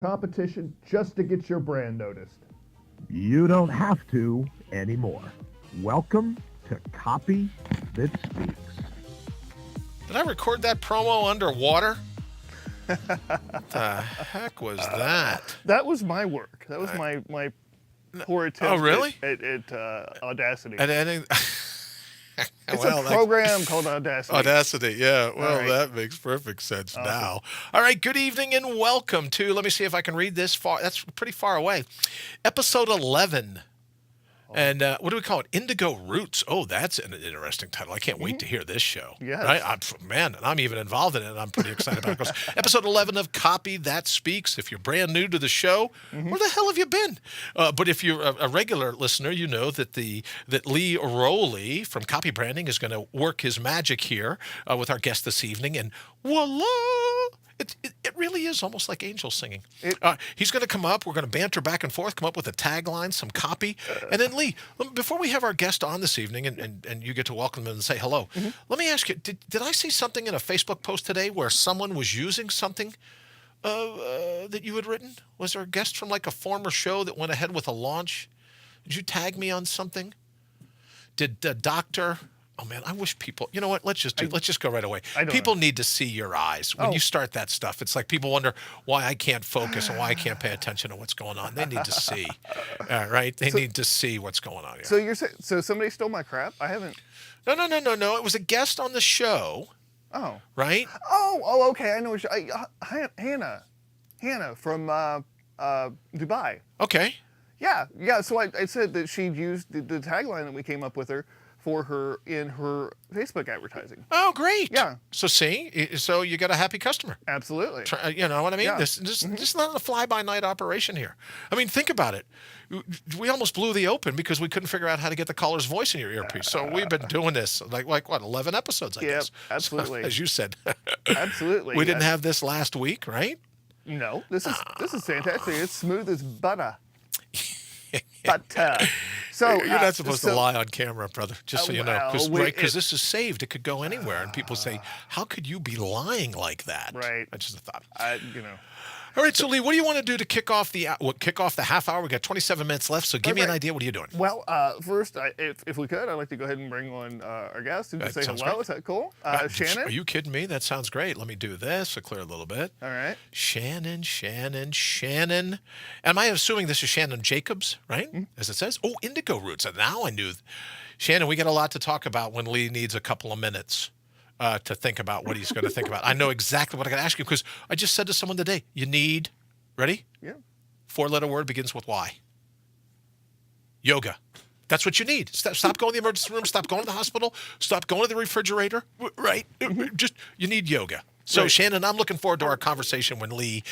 competition just to get your brand noticed. You don't have to anymore. Welcome to Copy That Speaks. Did I record that promo underwater? What the heck was that? That was my work. That was my poor attempt. Oh, really? At Audacity. It's Well, a program called Audacity. Audacity, yeah. Well, right. That makes perfect sense now. All right, good evening and welcome to, let me see if I can read this far. That's pretty far away. Episode 11. And what do we call it? Indigo Roots. Oh, that's an interesting title. I can't wait to hear this show. Yes. Right? I'm even involved in it, and I'm pretty excited about it. Episode 11 of Copy That Speaks. If you're brand new to the show, where the hell have you been? But if you're a regular listener, you know that that Lee Rowley from Copy Branding is going to work his magic here with our guest this evening. And voila! It really is almost like angels singing. He's going to come up. We're going to banter back and forth, come up with a tagline, some copy. And then, Lee, before we have our guest on this evening and you get to welcome him and say hello, let me ask you, did I see something in a Facebook post today where someone was using something that you had written? Was there a guest from like a former show that went ahead with a launch? Did you tag me on something? Did Dr. Oh man, I wish people. You know what? Let's just go right away. People need to see your eyes when you start that stuff. It's like people wonder why I can't focus and why I can't pay attention to what's going on. They need to see, right? They need to see what's going on here. So you're saying somebody stole my crap? I haven't. No. It was a guest on the show. Oh. Right. Oh. Okay. I know. Hannah from Dubai. Okay. Yeah. So I said that she'd used the tagline that we came up with her. For her in her Facebook advertising. Oh, great! Yeah. So so you got a happy customer. Absolutely. You know what I mean? Yeah. This is not a fly-by-night operation here. I mean, think about it. We almost blew the open because we couldn't figure out how to get the caller's voice in your earpiece. So we've been doing this like what 11 episodes, I guess. Absolutely. So, as you said. Absolutely. We didn't have this last week, right? No. This is fantastic. It's smooth as butter. Butter. So you're not supposed to lie on camera, brother. Just so you know, because this is saved. It could go anywhere, and people say, "How could you be lying like that?" Right. That's just a thought. All right, so Lee, what do you want to do to kick off the half hour? We got 27 minutes left, so give me an idea. What are you doing? Well, first, if we could, I'd like to go ahead and bring on our guest and just say hello. Great. Is that cool? Shannon? Are you kidding me? That sounds great. Let me do this to clear a little bit. All right. Shannon. Am I assuming this is Shannon Jacobs, right? As it says? Oh, Indigo Roots. And now I knew. Shannon, we got a lot to talk about when Lee needs a couple of minutes. To think about what he's going to think about. I know exactly what I got to ask you because I just said to someone today, you need, ready? Yeah. 4-letter word begins with Y. Yoga. That's what you need. Stop going to the emergency room. Stop going to the hospital. Stop going to the refrigerator. Right? You need yoga. So, right. Shannon, I'm looking forward to our conversation when Lee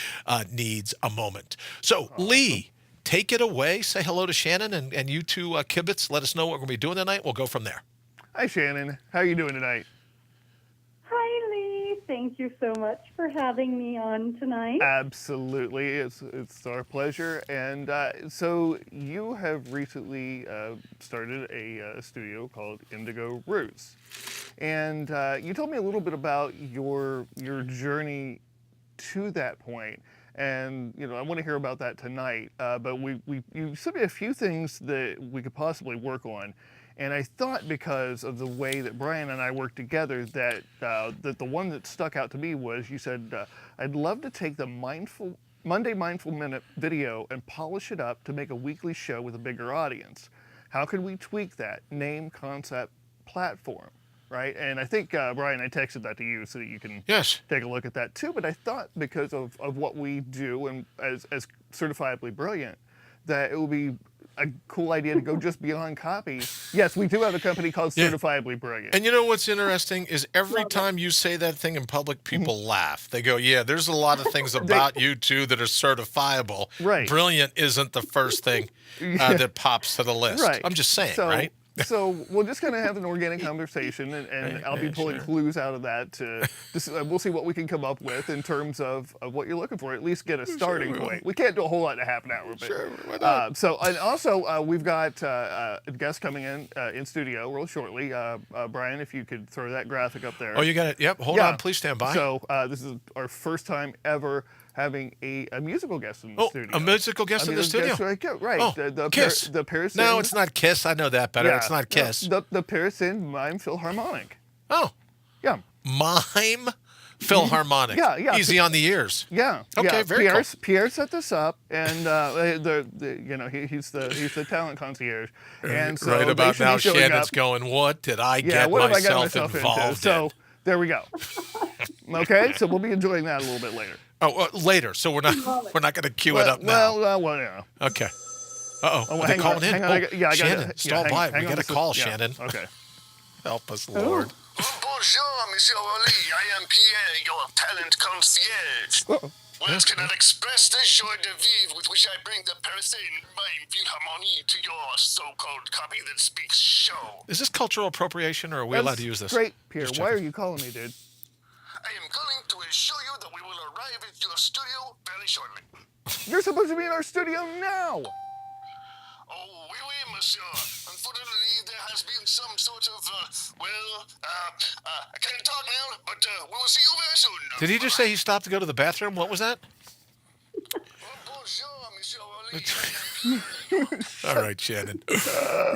needs a moment. So, awesome. Lee, take it away. Say hello to Shannon and you two kibitz. Let us know what we're going to be doing tonight. We'll go from there. Hi, Shannon. How are you doing tonight? Hi, Lee. Thank you so much for having me on tonight. Absolutely. It's our pleasure. And so you have recently started a studio called Indigo Roots. And you told me a little bit about your journey to that point. And, I want to hear about that tonight. But you sent me a few things that we could possibly work on. And I thought because of the way that Brian and I worked together that the one that stuck out to me was you said, I'd love to take the Monday Mindful Minute video and polish it up to make a weekly show with a bigger audience. How could we tweak that? Name, concept, platform, right? And I think, Brian, I texted that to you so that you can take a look at that too. But I thought because of what we do and as certifiably brilliant, that it will be a cool idea to go just beyond copy. Yes, we do have a company called Certifiably Brilliant. And you know what's interesting is every time you say that thing in public, people laugh. They go, yeah, there's a lot of things about you two that are certifiable. Right. Brilliant isn't the first thing that pops to the list. Right. I'm just saying, right? So we're just going to have an organic conversation, and I'll be pulling clues out of that to we'll see what we can come up with in terms of what you're looking for. At least get a starting point. We can't do a whole lot in a half an hour. But, why not? And also we've got a guest coming in studio real shortly. Brian, if you could throw that graphic up there. Oh, you got it. Yep. Hold on. Please stand by. So this is our first time ever having a musical guest in the studio. A musical guest in the studio? Right. Oh, Kiss. The Paris. No, it's not Kiss. I know that better. Yeah, It's not Kiss. The Paris Mime Philharmonic. Oh. Yeah. Mime Philharmonic. Yeah. Easy on the ears. Yeah. Okay, yeah. very cool. Pierre set this up, and he's the talent concierge, and so right they about should now, be showing Shannon's up. going, what did I get what have I myself got myself involved into? So in? there we go. Okay, so we'll be enjoying that a little bit later. Oh, later. So we're not going to cue it up now. Well, yeah. Okay. Uh-oh. Oh, Are they calling in? hang on. Shannon, stall by. We got a call, yeah, Shannon. Okay. Help us, Lord. Bonjour, Monsieur Rowley. I am Pierre, your talent concierge. Words cannot express the joie de vivre with which I bring the Parisien Mime Philharmonie to your so-called Copy That Speaks show. Is this cultural appropriation, or are we allowed to use this? Great, Pierre. Just Why checking. are you calling me, dude? I am calling to assure you that we will arrive at your studio very shortly. You're supposed to be in our studio now. Oh, oui, monsieur. Unfortunately, there has been some sort of, I can't talk now, but we will see you very soon. Did he just say he stopped to go to the bathroom? What was that? Bonjour, Monsieur Rowley. All right, Shannon.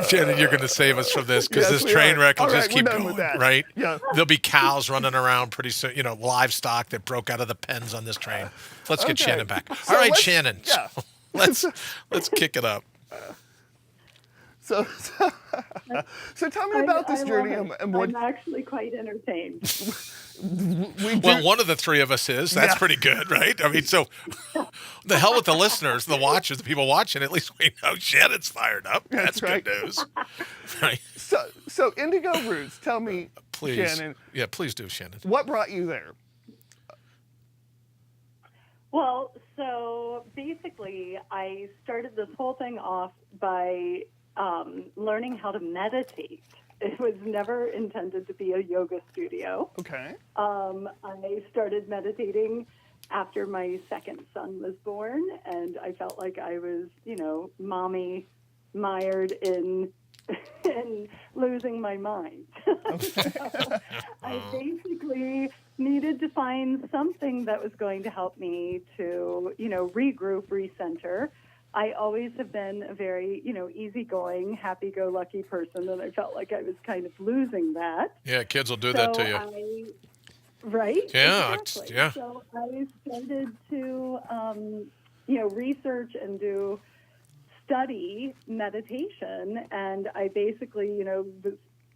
Shannon, you're going to save us from this because Yes, this we train are. wreck will All just right, we're keep done going, with that. right? Yeah. There'll be cows running around pretty soon, livestock that broke out of the pens on this train. Let's get Okay. Shannon back. So All right, let's- Shannon. yeah. Let's kick it up. So tell me about this journey love it. and what I'm actually quite entertained. we do. Well, one of the three of us is. That's Yeah. pretty good, right? I mean, so the hell with the listeners, the watchers, the people watching. At least we know Shannon's fired up. That's right. good news. Right? So Indigo Roots, tell me, Please. Shannon, Yeah, please do, Shannon. what brought you there? Well, so basically, I started this whole thing off by learning how to meditate. It was never intended to be a yoga studio. Okay. I started meditating after my second son was born, and I felt like I was, mommy mired in losing my mind. So I basically needed to find something that was going to help me to, regroup, recenter. I always have been a very, easygoing, happy-go-lucky person, and I felt like I was kind of losing that. Yeah, kids will do that to you. Right? Yeah, Exactly. yeah. So I started to, research and study meditation, and I basically, was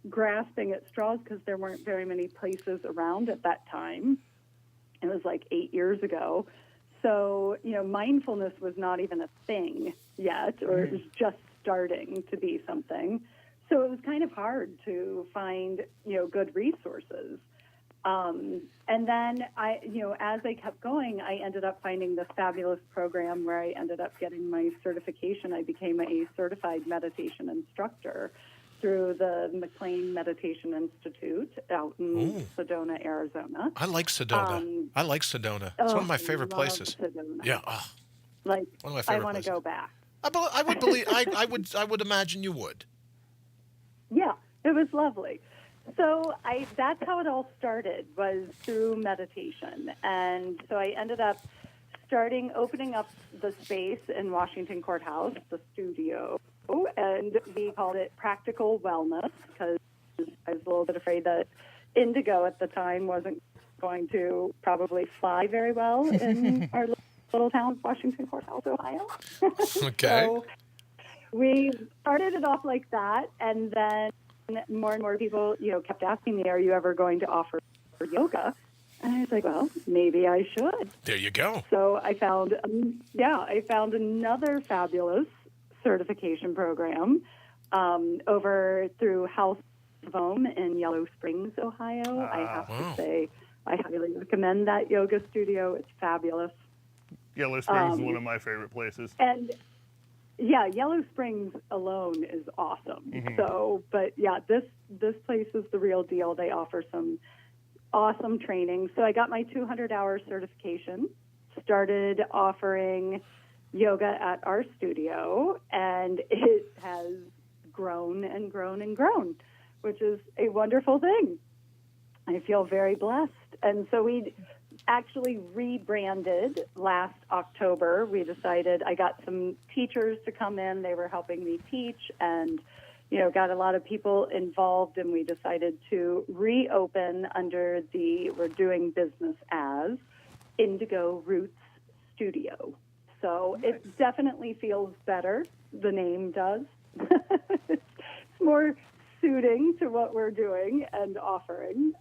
grasping at straws because there weren't very many places around at that time. It was like 8 years ago. So, mindfulness was not even a thing yet, or it was just starting to be something. So it was kind of hard to find, good resources. And then as I kept going, I ended up finding this fabulous program where I ended up getting my certification. I became a certified meditation instructor through the McLean Meditation Institute out in Sedona, Arizona. I like Sedona. I like Sedona. It's one of my favorite I love places. Sedona. Yeah. Like, One of my I favorite want to places. go back. I would believe. I would imagine you would. Yeah, it was lovely. So that's how it all started, was through meditation. And so I ended up opening up the space in Washington Courthouse, the studio, and we called it Practical Wellness because I was a little bit afraid that indigo at the time wasn't going to probably fly very well in our little town of Washington Courthouse, Ohio. Okay. So we started it off like that, and then more and more people, kept asking me, "Are you ever going to offer yoga?" And I was like, "Well, maybe I should." There you go. So I found another fabulous certification program over through House of Home in Yellow Springs, Ohio. I have to say, I highly recommend that yoga studio. It's fabulous. Yellow Springs is one of my favorite places. And yeah, Yellow Springs alone is awesome. So, but yeah, this place is the real deal. They offer some awesome training. So I got my 200-hour certification, started offering yoga at our studio, and it has grown and grown and grown, which is a wonderful thing. I feel very blessed. And so actually rebranded last October. We decided, I got some teachers to come in. They were helping me teach and, got a lot of people involved, and we decided to reopen under we're doing business as Indigo Roots Studio. So Nice. it definitely feels better. The name does. It's more suiting to what we're doing and offering.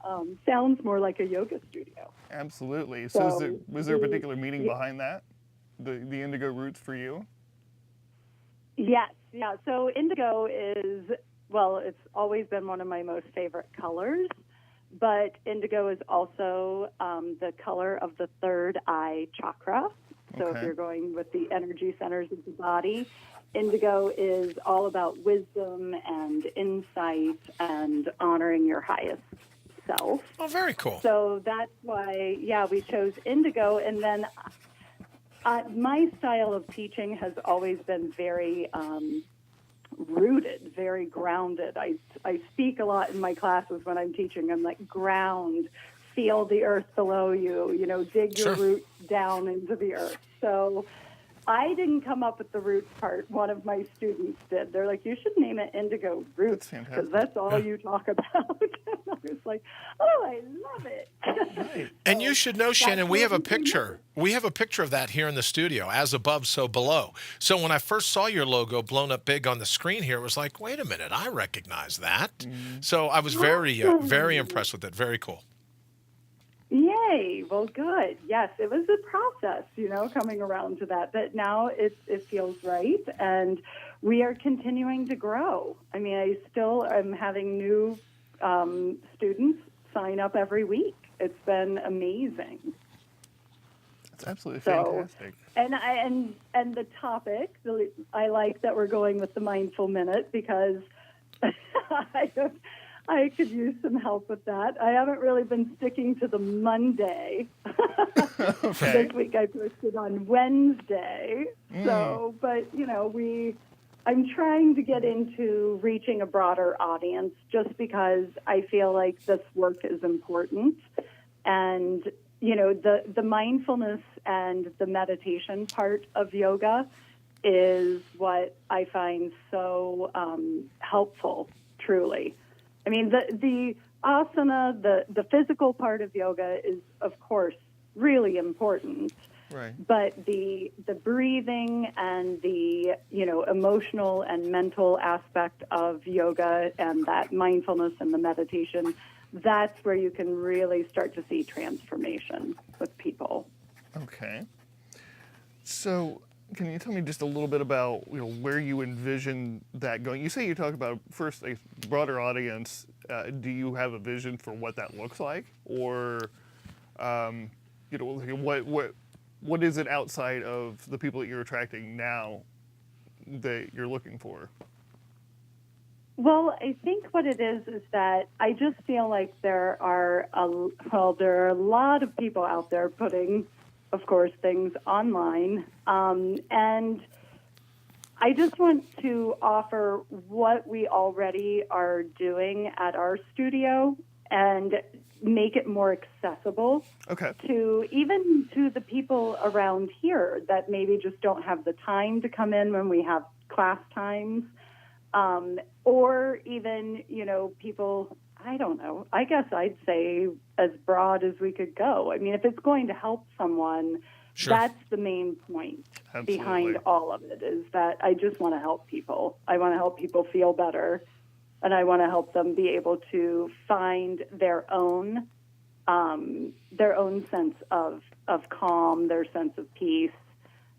Sounds more like a yoga studio. Absolutely. So, was there a particular meaning yeah. behind that? The indigo roots for you? Yes, yeah. So indigo is, it's always been one of my most favorite colors, but indigo is also the color of the third eye chakra. So if Okay. you're going with the energy centers of the body, indigo is all about wisdom and insight and honoring your highest self. Oh, very cool. So that's why, we chose indigo. And then my style of teaching has always been very rooted, very grounded. I speak a lot in my classes when I'm teaching. I'm like, ground, feel the earth below you, dig your Sure. roots down into the earth. So I didn't come up with the roots part. One of my students did. They're like, you should name it Indigo Roots That's because fantastic. that's all you talk about. And I was like, oh, I love it. Right. And you should know, Shannon, we what have a we came up picture. We have a picture of that here in the studio, as above, so below. So when I first saw your logo blown up big on the screen here, it was like, wait a minute, I recognize that. So I was very, very impressed with it. Very cool. Yay. Well, good. Yes, it was a process, coming around to that. But now it feels right. And we are continuing to grow. I mean, I still am having new students sign up every week. It's been amazing. That's absolutely So, fantastic. and the topic, I like that we're going with the mindful minute because I could use some help with that. I haven't really been sticking to the Monday. Okay. This week I posted on Wednesday. So, but I'm trying to get into reaching a broader audience just because I feel like this work is important. And, the mindfulness and the meditation part of yoga is what I find so helpful, truly. I mean, the asana, the physical part of yoga is, of course, really important. Right. But the breathing and the, emotional and mental aspect of yoga and that mindfulness and the meditation, that's where you can really start to see transformation with people. Okay. So, can you tell me just a little bit about where you envision that going? You say you talk about first a broader audience. Do you have a vision for what that looks like, or what is it outside of the people that you're attracting now that you're looking for? Well, I think what it is that I just feel like there are a lot of people out there putting, of course, things online, and I just want to offer what we already are doing at our studio and make it more accessible Okay. to the people around here that maybe just don't have the time to come in when we have class times. Or even, people, I don't know, I guess I'd say as broad as we could go. I mean, if it's going to help someone, Sure. that's the main point behind Absolutely. all of it, is that I just want to help people. I want to help people feel better, and I want to help them be able to find their own sense of calm, their sense of peace.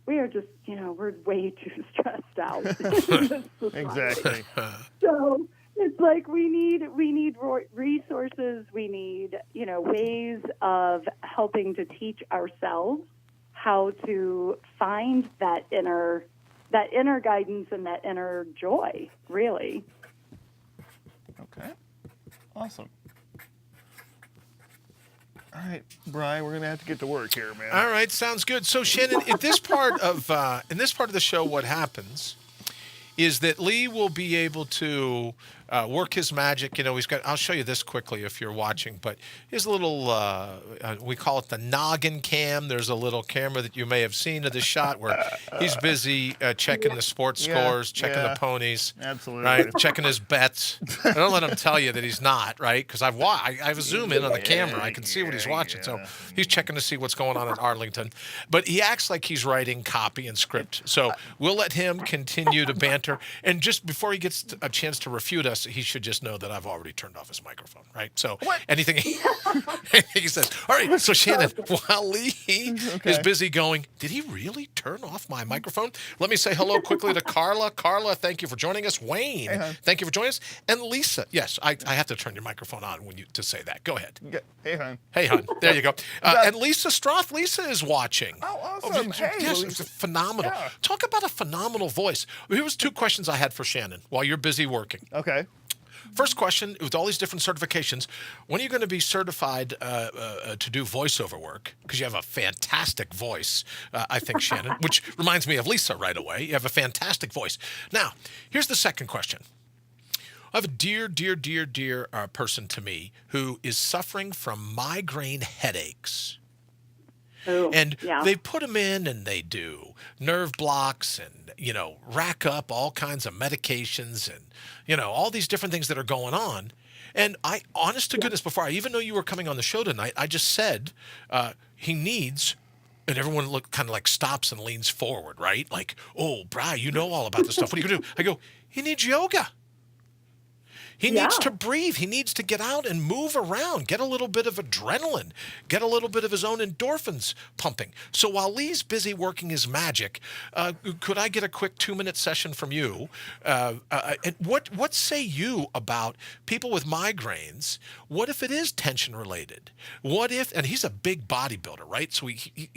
We are just, we're way too stressed out. in this society. Exactly. So it's like we need resources. We need, ways of helping to teach ourselves how to find that inner guidance and that inner joy, really. Okay. Awesome. All right, Bri, we're gonna have to get to work here, man. All right, sounds good. So Shannon, in this part of the show, what happens is that Lee will be able to work his magic. He's got. I'll show you this quickly if you're watching. But his little, we call it the noggin cam. There's a little camera that you may have seen of the shot where he's busy checking the sports scores, checking the ponies. Absolutely. Right, checking his bets. I don't let him tell you that he's not, right? Because I have a zoom in on the camera. I can see what he's watching. So he's checking to see what's going on in Arlington. But he acts like he's writing copy and script. So we'll let him continue to banter. And just before he gets a chance to refute us, he should just know that I've already turned off his microphone, right? So anything he says. All right, so Shannon, while Lee is busy going, did he really turn off my microphone? Let me say hello quickly to Carla. Carla, thank you for joining us. Wayne, thank you for joining us. And Lisa, yes, I have to turn your microphone on to say that. Go ahead. Hey, hon. Hey, hon. There you go. And Lisa Stroth. Lisa is watching. Oh, awesome. Hey, yes, Lisa. it's phenomenal. Yeah. Talk about a phenomenal voice. Here was 2 questions I had for Shannon while you're busy working. Okay. First question, with all these different certifications, when are you going to be certified to do voiceover work? Because you have a fantastic voice, I think, Shannon, which reminds me of Lisa right away. You have a fantastic voice. Now, here's the second question. I have a dear person to me who is suffering from migraine headaches. Oh, And yeah. they put them in and they do nerve blocks and, rack up all kinds of medications and, all these different things that are going on. And I, honest to goodness, before I even know you were coming on the show tonight, I just said he needs, and everyone kind of like stops and leans forward, right? Like, oh, Bri, you know all about this stuff. What are you going to do? I go, he needs yoga. He needs to breathe. He needs to get out and move around, get a little bit of adrenaline, get a little bit of his own endorphins pumping. So while Lee's busy working his magic, could I get a quick 2-minute session from you? And what say you about people with migraines? What if it is tension related? What if, and he's a big bodybuilder, right? So he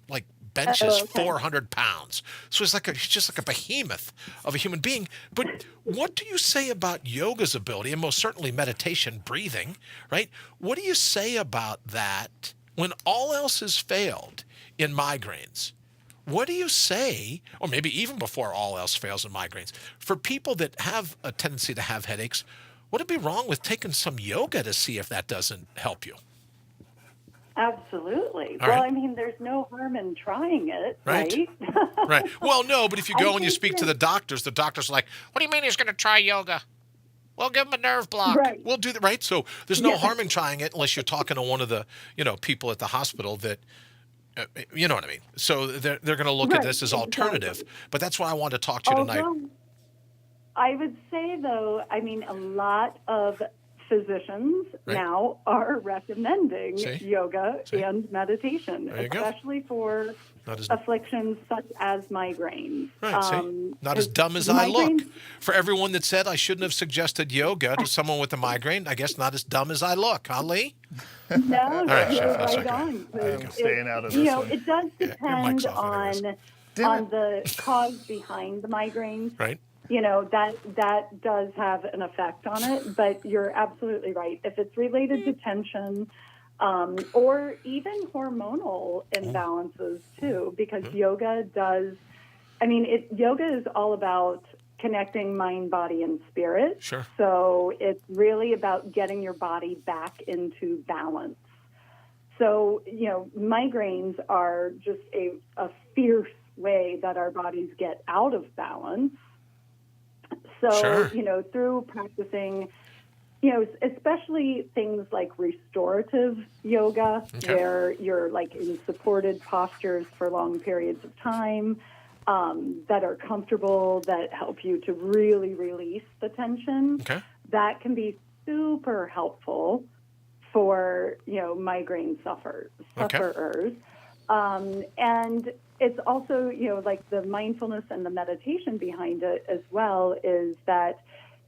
like benches 400 pounds. So he's just like a behemoth of a human being. But what do you say about yoga's ability, and most certainly meditation, breathing, right? What do you say about that when all else has failed in migraines? What do you say, or maybe even before all else fails in migraines, for people that have a tendency to have headaches, would it be wrong with taking some yoga to see if that doesn't help you? Absolutely. All Well, right. I mean, there's no harm in trying it, Right. right? Right. Well, no, but if you go and you think speak to the doctors are like, what do you mean he's going to try yoga? We'll give him a nerve block. Right. We'll do that, right? So there's no harm in trying it unless you're talking to one of the, people at the hospital that, you know what I mean? So they're going to look at this as alternative. Exactly. But that's why I wanted to talk to you tonight. Although, I would say, though, I mean, a lot of physicians now are recommending yoga and meditation, There you go. especially for Not as, afflictions such as migraines. right, see? Not as dumb as I look. For everyone that said I shouldn't have suggested yoga to someone with a migraine, I guess not as dumb as I look, huh, Lee? No, right, you're Chef, that's right okay. on. I'm staying out of this one. It does your depend mic's off anyways. on the cause behind the migraines. Right? That does have an effect on it, but you're absolutely right. If it's related to tension or even hormonal imbalances too, because yoga yoga is all about connecting mind, body, and spirit. Sure. So it's really about getting your body back into balance. So, migraines are just a fierce way that our bodies get out of balance. So, Sure. Through practicing, especially things like restorative yoga, where you're like in supported postures for long periods of time, that are comfortable, that help you to really release the tension, that can be super helpful for, migraine sufferers. And it's also, like the mindfulness and the meditation behind it as well is that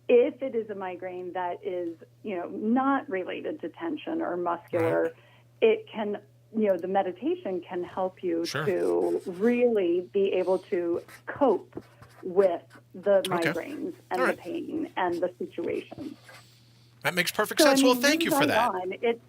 if it is a migraine that is, not related to tension or muscular, it can, the meditation can help you to really be able to cope with the migraines and the pain and the situation. That makes perfect sense. Well, thank you for that.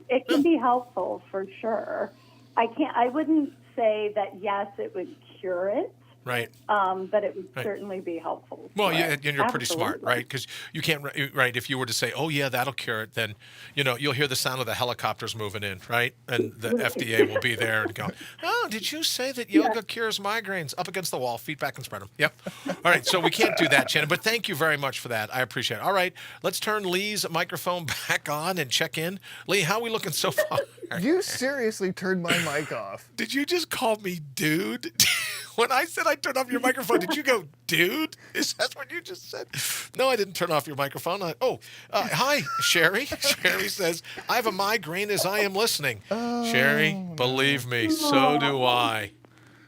It can be helpful for sure. I wouldn't say that, yes, it would cure it, Right. But it would Right. certainly be helpful. Well, for yeah, us. and you're pretty smart, Absolutely. right? Because you can't, right? If you were to say, "Oh yeah, that'll cure it," then you'll hear the sound of the helicopters moving in, right? And the FDA will be there and go, "Oh, did you say that yoga cures migraines?" Up against the wall, feet back and spread them. Yep. All right, so we can't do that, Shannon. But thank you very much for that. I appreciate it. All right, let's turn Lee's microphone back on and check in. Lee, how are we looking so far? You seriously turned my mic off. Did you just call me dude? When I said I turned off your microphone, did you go, dude? Is that what you just said? No, I didn't turn off your microphone. Hi, Sherry. Sherry says, I have a migraine as I am listening. Sherry, believe me, so do I.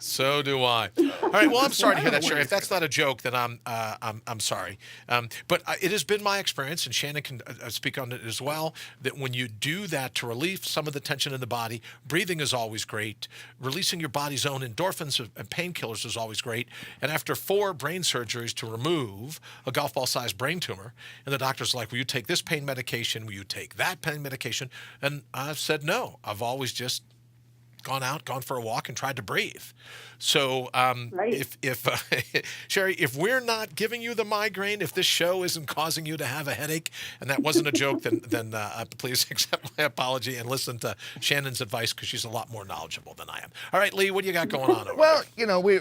So do I. All right. Well, I'm sorry to hear that, Sherry. If that's not a joke, then I'm sorry. But it has been my experience, and Shannon can speak on it as well, that when you do that to relieve some of the tension in the body, breathing is always great. Releasing your body's own endorphins and painkillers is always great. And after 4 brain surgeries to remove a golf ball-sized brain tumor, and the doctor's like, will you take this pain medication? Will you take that pain medication? And I've said no. I've always just gone for a walk and tried to breathe. So Right. if Sherry, if we're not giving you the migraine, if this show isn't causing you to have a headache, and that wasn't a joke, then please accept my apology and listen to Shannon's advice, because she's a lot more knowledgeable than I am. All right, Lee, what do you got going on over Well, there? we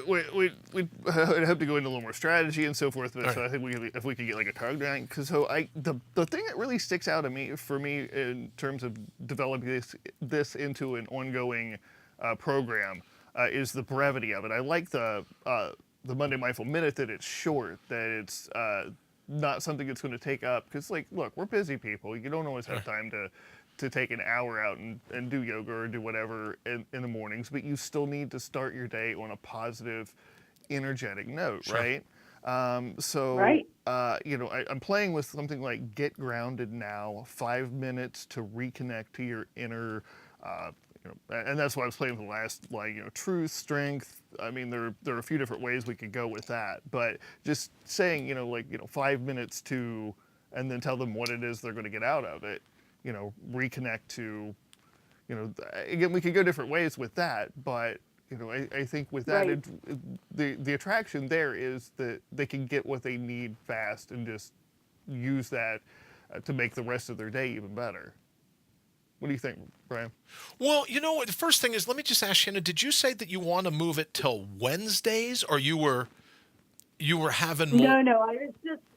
hope to go into a little more strategy and so forth. But All so right. I think if we could get like a tug down, because the thing that really sticks out to me for me in terms of developing this into an ongoing program is the brevity of it. I like the Monday Mindful Minute, that it's short, that it's not something that's going to take up, because look, we're busy people. You don't always have time to take an hour out and do yoga or do whatever in the mornings, but you still need to start your day on a positive, energetic note, Sure. right? Right. I'm playing with something like Get Grounded Now, 5 minutes to reconnect to your inner, and that's what I was playing for the last, truth, strength. I mean, there are a few different ways we could go with that, but just saying, 5 minutes to, and then tell them what it is they're going to get out of it, reconnect to, again, we could go different ways with that, but, I think with that, Right. the attraction there is that they can get what they need fast and just use that to make the rest of their day even better. What do you think, Brian? Well, the first thing is, let me just ask Shannon, did you say that you want to move it till Wednesdays, or you were having more? No,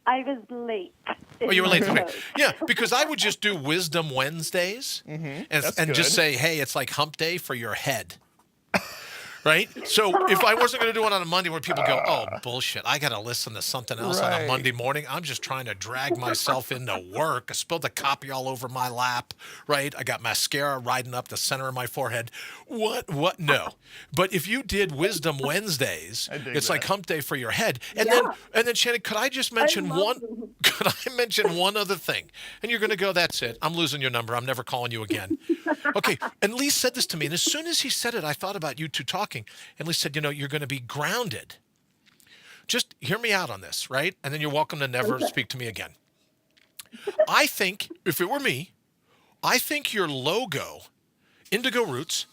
I was late. Oh, you were late. Okay. So- Yeah, because I would just do Wisdom Wednesdays That's and just good. say, hey, it's like hump day for your head. Right? So if I wasn't going to do it on a Monday where people go, oh, bullshit, I got to listen to something else on a Right. Monday morning. I'm just trying to drag myself into work. I spilled the copy all over my lap, right? I got mascara riding up the center of my forehead. What? No. But if you did Wisdom Wednesdays, I dig it's like that. hump day for your head. And Yeah. then Shannon, could I just mention love could I mention one other thing? And you're going to go, that's it. I'm losing your number. I'm never calling you again. Okay. And Lee said this to me. And as soon as he said it, I thought about you two talking. And Lee said, you're going to be grounded. Just hear me out on this, right? And then you're welcome to never speak to me again. I think, if it were me, I think your logo, Indigo Roots,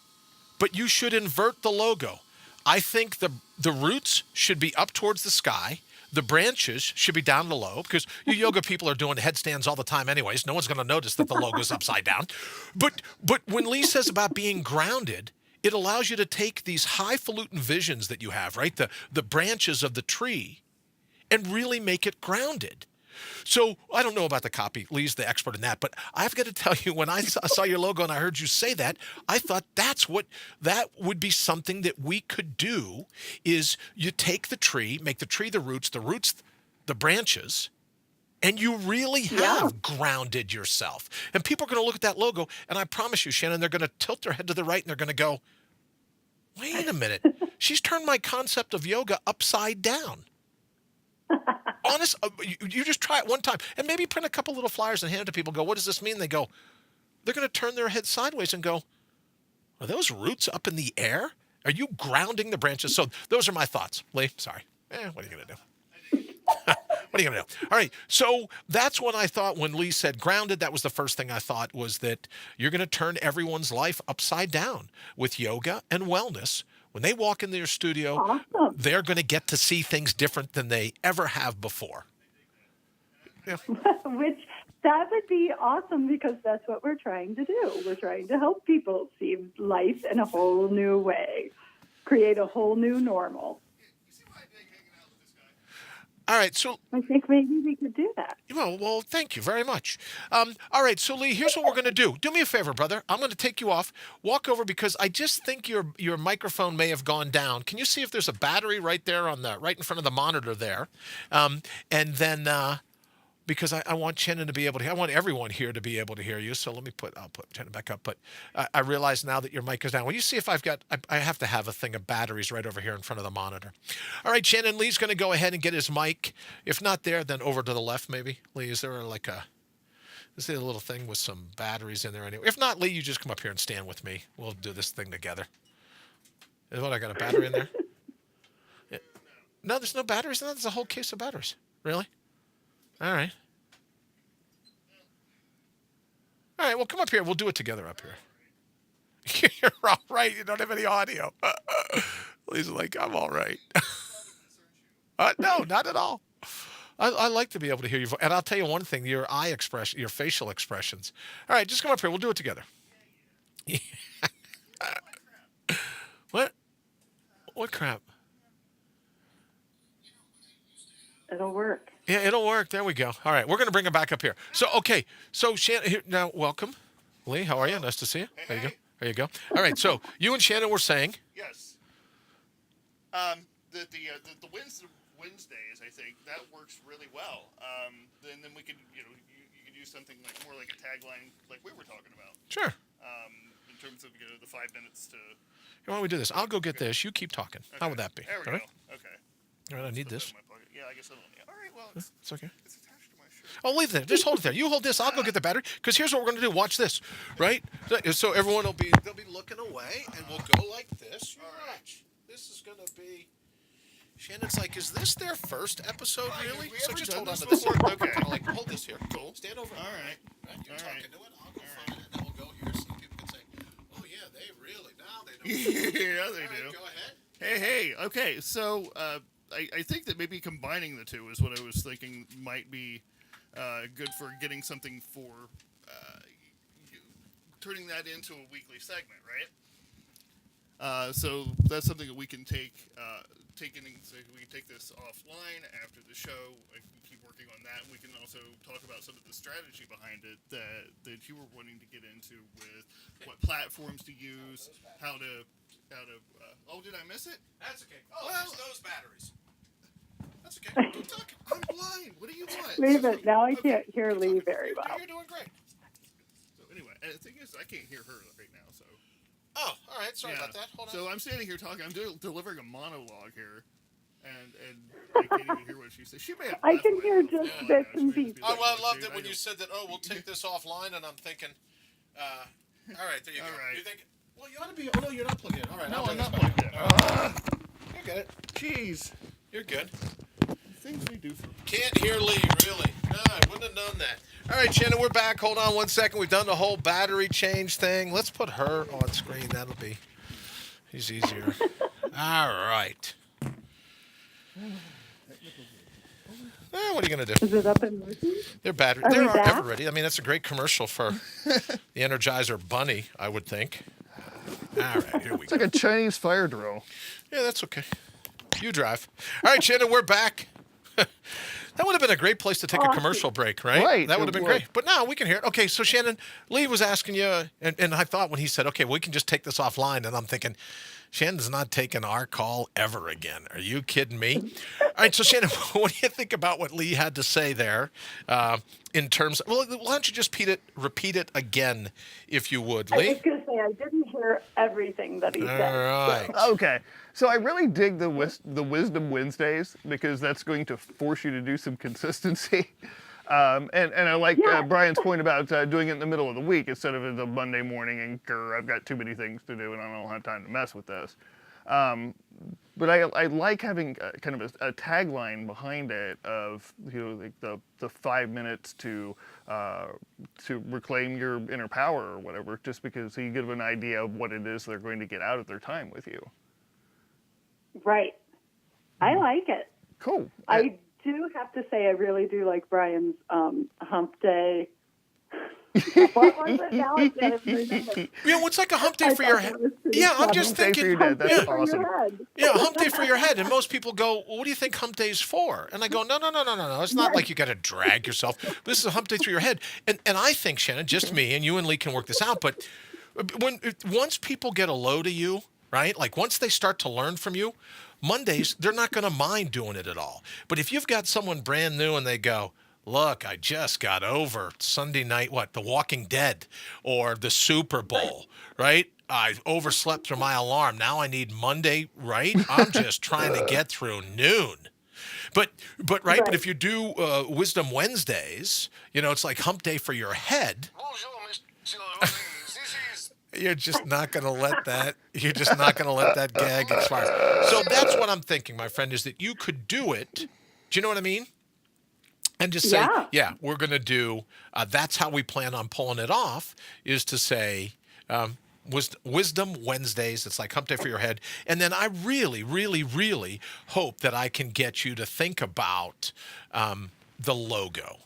but you should invert the logo. I think the roots should be up towards the sky. The branches should be down low, because you yoga people are doing headstands all the time anyways. No one's going to notice that the logo's upside down. But when Lee says about being grounded, it allows you to take these highfalutin visions that you have, right? The branches of the tree, and really make it grounded. So I don't know about the copy. Lee's the expert in that. But I've got to tell you, when I saw your logo and I heard you say that, I thought that would be something that we could do, is you take the tree, make the tree the roots the branches, and you really have grounded yourself. And people are going to look at that logo, and I promise you, Shannon, they're going to tilt their head to the right, and they're going to go, wait a minute. She's turned my concept of yoga upside down. Honest, you just try it one time, and maybe print a couple little flyers and hand it to people. Go, what does this mean? They go, they're going to turn their head sideways and go, are those roots up in the air? Are you grounding the branches? So those are my thoughts. Lee, sorry. What are you going to do? What are you going to do? All right. So that's what I thought when Lee said grounded. That was the first thing I thought, was that you're going to turn everyone's life upside down with yoga and wellness when they walk into your studio, Awesome. they're going to get to see things different than they ever have before. Yeah. Which that would be awesome because that's what we're trying to do. We're trying to help people see life in a whole new way, create a whole new normal. All right, so I think maybe we could do that. well, thank you very much. All right, so Lee, here's what we're going to do. Do me a favor, brother. I'm going to take you off. Walk over because I just think your microphone may have gone down. Can you see if there's a battery right there right in front of the monitor there? And then because I want Shannon to be able to. I want everyone here to be able to hear you. So I'll put Shannon back up. But I realize now that your mic is down. Will you see if I have to have a thing of batteries right over here in front of the monitor. All right, Shannon, Lee's going to go ahead and get his mic. If not there, then over to the left maybe. Lee, is there a little thing with some batteries in there anyway? If not, Lee, you just come up here and stand with me. We'll do this thing together. Is what I got a battery in there? Yeah. No, there's no batteries in there. There's a whole case of batteries. Really? All right. All right, well, come up here. We'll do it together up here. You're all right. You don't have any audio. He's like, I'm all right. No, not at all. I like to be able to hear you. And I'll tell you one thing, your eye expression, your facial expressions. All right, just come up here. We'll do it together. What? What crap? It'll work. Yeah, it'll work. There we go. All right, we're going to bring him back up here. So, okay. So, Shannon, here, now, welcome. Lee, how are you? Nice to see you. There you go. There you go. All right, so you and Shannon were saying. Yes. The Wednesdays, I think that works really well. Then we could, you could use something more like a tagline, like we were talking about. Sure. In terms of the 5 minutes to. Why don't we do this? I'll go get this. You keep talking. Okay. How would that be? There we All go. right. Okay. All right, I need this. Yeah, I guess I don't. All right. Well, it's okay. attached to my shirt. Oh, leave it there. Just hold it there. You hold this. I'll go get the battery. Because here's what we're going to do. Watch this, right? So everyone they'll be looking away, and we'll go like this. You watch. This is going to be. Shannon's like, is this their first episode, really? Have we So ever just done hold on this to this. before? Okay. Kind of like, hold this here. Cool. Stand over. All right. You're All talking right. to it. I'll go find it, and then we'll go here so people can say, oh, yeah, they really, now they know. Yeah, they All do. right, go ahead. Hey. Okay. So I think that maybe combining the two is what I was thinking might be good for getting something for turning that into a weekly segment, right? So that's something that we can take so we can take this offline after the show. I can keep working on that. We can also talk about some of the strategy behind it that you were wanting to get into with what platforms to use, how to. Oh, did I miss it? That's okay. Well, There's those batteries. That's okay. Keep talking. I'm blind. What do you want? Leave it. Now I can't hear Lee very well. You're doing great. So anyway, and the thing is, I can't hear her right now. So. Oh, all right. Sorry about that. Hold on. So I'm standing here talking. I'm delivering a monologue here, and I can't even hear what she says. She may have. I left can by hear now. just Yeah, bits no, and she may pieces. be Oh, well, I like, loved dude, it when you said that, we'll take this offline, and I'm thinking, all right, there you go. All right. You're thinking, well, you ought to be, oh, no, you're not plugged in. All right. No, I'll I'm bring not this back. plugged in. You get it. Jeez, You're good. things we do for. Can't hear Lee, really. No, I wouldn't have known that. All right, Shannon, we're back. Hold on one second. We've done the whole battery change thing. Let's put her on screen. That'll be easier. All right. What are you going to do? Is it up and working? They're battery. Are They we are back? ever ready. I mean, that's a great commercial for the Energizer Bunny, I would think. All right, here we It's go. like a Chinese fire drill. Yeah, that's okay. You drive. All right, Shannon, we're back. That would have been a great place to take a commercial break, right? Right, That would have it been would. great. But now we can hear it. Okay, so Shannon, Lee was asking you, and I thought when he said, okay, we can just take this offline, and I'm thinking, Shannon's not taking our call ever again. Are you kidding me? All right, so Shannon, what do you think about what Lee had to say there in terms of, well, why don't you just repeat it again, if you would, I Lee? was going to say, I didn't hear everything that he All said. right. Okay, so I really dig the Wisdom Wednesdays because that's going to force you to do some consistency. And I like Yeah. Brian's point about doing it in the middle of the week instead of the Monday morning and I've got too many things to do and I don't have time to mess with this. But I like having kind of a tagline behind it of like the 5 minutes to reclaim your inner power or whatever, just because so you give an idea of what it is they're going to get out of their time with you. Right. I like it. Cool. I do have to say, I really do like Brian's hump day. What was it now? I can't even remember. What's like a hump day for your head? Yeah, I'm just Hump day for thinking. your dad. That's Hump day for awesome. your head. Yeah, hump day for your head. And most people go, well, what do you think hump day's for? And I go, no. It's not like you got to drag yourself. This is a hump day through your head. And I think, Shannon, just me, and you and Lee can work this out, but once people get a load of you, right? Like once they start to learn from you, Mondays, they're not going to mind doing it at all. But if you've got someone brand new and they go, look, I just got over Sunday night, The Walking Dead or the Super Bowl, right? I overslept through my alarm. Now I need Monday, right? I'm just trying to get through noon. But if you do Wisdom Wednesdays, it's like hump day for your head. Bonjour, Mr. Rowley. This is... You're just not going to let that. You're just not going to let that gag expire. So that's what I'm thinking, my friend, is that you could do it. Do you know what I mean? And just say, yeah we're going to do. That's how we plan on pulling it off. Is to say, Wisdom Wednesdays. It's like hump day for your head. And then I really, really, really hope that I can get you to think about the logo.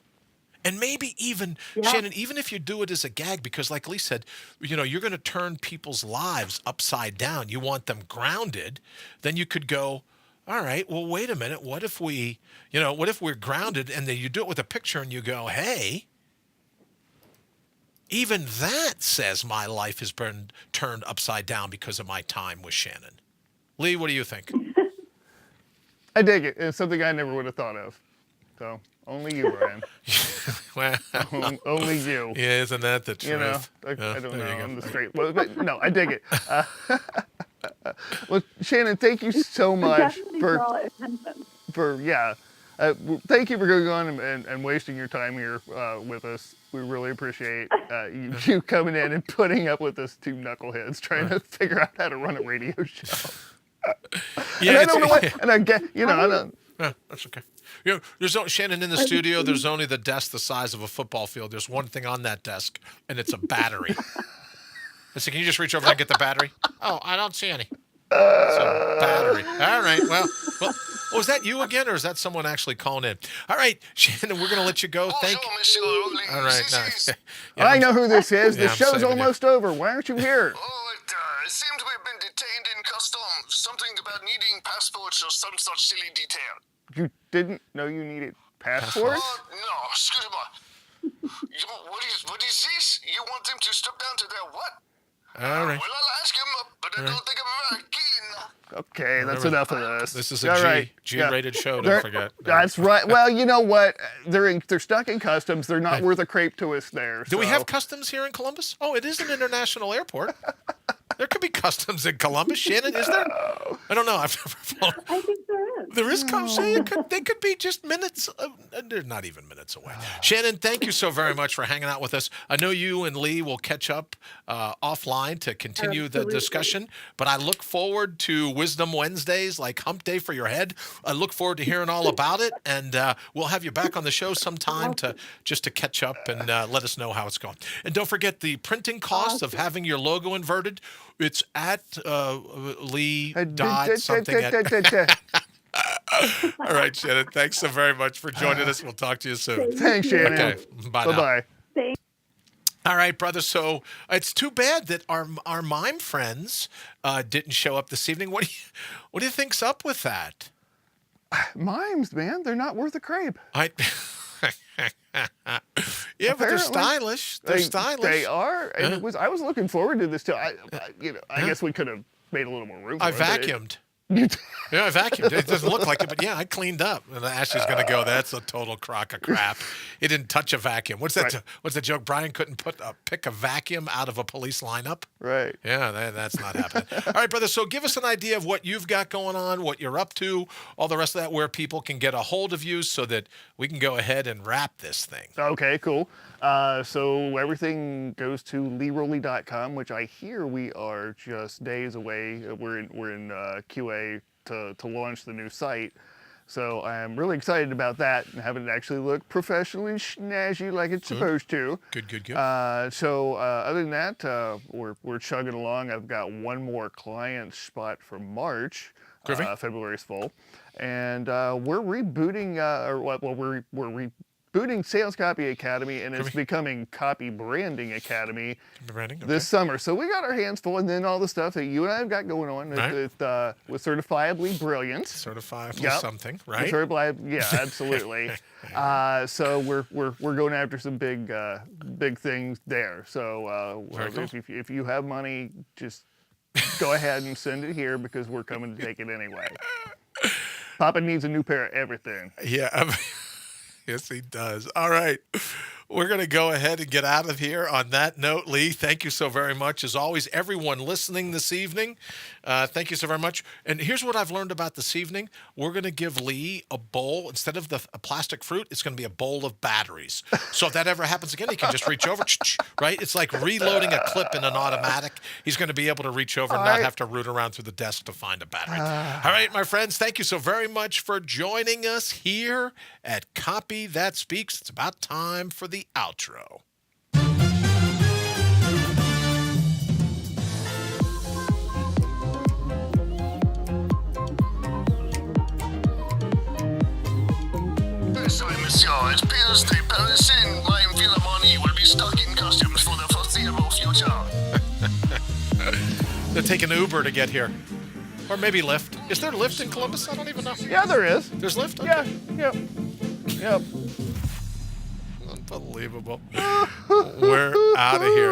And maybe even, Shannon, even if you do it as a gag, because like Lee said, you're going to turn people's lives upside down. You want them grounded. Then you could go, all right, well, wait a minute. What if we're grounded and then you do it with a picture and you go, hey, even that says my life has been turned upside down because of my time with Shannon. Lee, what do you think? I dig it. It's something I never would have thought of. So only you, Brian. Well, Only you. yeah, isn't that the truth? I don't know. I'm the straight. Well, but no, I dig it. Well, Shannon, thank you so much Definitely draw attention. thank you for going on and wasting your time here with us. We really appreciate you coming in and putting up with us two knuckleheads trying to figure out how to run a radio show. Yeah, and I don't know what. And I get, I don't. Yeah, that's okay. There's no Shannon in the studio. There's only the desk the size of a football field. There's one thing on that desk, and it's a battery. I said, can you just reach over and get the battery? Oh, I don't see any. So, battery. All right. Well, was that you again, or is that someone actually calling in? All right, Shannon, we're going to let you go. Bonjour, Mr. Rowley. All right. This is... I know who this is. The I'm show's saving almost over. Why aren't you here? Oh, it seemed we've been detained in customs. Something about needing passports or some such silly detail. You didn't know you needed passports? No, excuse me. What is this? You want them to step down to their what? All right. Well, I'll ask him, but I don't think I'm very keen. Okay, that's enough of this. This is a All right. G-rated show. They're- Don't forget. That's right. Well, you know what? They're stuck in customs. They're not worth a crepe to us there. Do we so- have customs here in Columbus? Oh, it is an international airport. There could be customs in Columbus. Shannon, is there? I don't know. I've never flown. I think there is. There is they could be just minutes. They're not even minutes away. Shannon, thank you so very much for hanging out with us. I know you and Lee will catch up offline to continue the discussion, but I look forward to Wisdom Wednesdays, like Hump Day for your head. I look forward to hearing all about it, and we'll have you back on the show sometime to catch up and let us know how it's going. And don't forget the printing cost of having your logo inverted. It's at Lee dot something at. All right, Shannon. Thanks so very much for joining us. We'll talk to you soon. Thanks, Shannon. Okay. Bye now. Bye-bye. All right, brother. So it's too bad that our mime friends didn't show up this evening. What do you think's up with that? Mimes, man. They're not worth a crepe. Yeah, but they're Apparently. stylish. They're stylish. They are. And Yeah. I was looking forward to this too. I guess we could have made a little more room for I it, but vacuumed. Yeah, I vacuumed. It doesn't look like it, but yeah, I cleaned up. And Ashley's going to go, that's a total crock of crap. He didn't touch a vacuum. What's that? Right. What's the joke? Brian couldn't pick a vacuum out of a police lineup? Right. Yeah, that's not happening. All right, brother. So give us an idea of what you've got going on, what you're up to, all the rest of that, where people can get a hold of you so that we can go ahead and wrap this thing. Okay, cool. So everything goes to LeeRowley.com, which I hear we are just days away. We're in QA to launch the new site. So I'm really excited about that and having it actually look professionally snazzy like it's supposed to. Good. So other than that, we're chugging along. I've got one more client spot for March. Groovy. February's full. And we're rebooting, we're rebooting Sales Copy Academy, and it's becoming Copy Branding Academy Branding, okay. this summer. So we got our hands full, and then all the stuff that you and I have got going on Right. with Certifiably Brilliant. Certifiable Yep. something, right? Yeah, absolutely. So we're going after some big things there. So Very cool. if you have money, just go ahead and send it here because we're coming to take it anyway. Papa needs a new pair of everything. Yeah. Yes, he does. All right. We're going to go ahead and get out of here on that note. Lee, thank you so very much. As always, everyone listening this evening, thank you so very much. And here's what I've learned about this evening. We're going to give Lee a bowl. Instead of a plastic fruit, it's going to be a bowl of batteries. So if that ever happens again, he can just reach over, right? It's like reloading a clip in an automatic. He's going to be able to reach over and not have to root around through the desk to find a battery. All right, my friends, thank you so very much for joining us here at Copy That Speaks. It's about time for the outro. Sorry, monsieur. It appears the Parisian Mime Philharmonie will be stuck in costumes for the foreseeable future. They're taking Uber to get here. Or maybe Lyft. Is there Lyft in Columbus? I don't even know. Yeah, there is. There's Lyft? Yeah, Okay. yep. Unbelievable. We're out of here.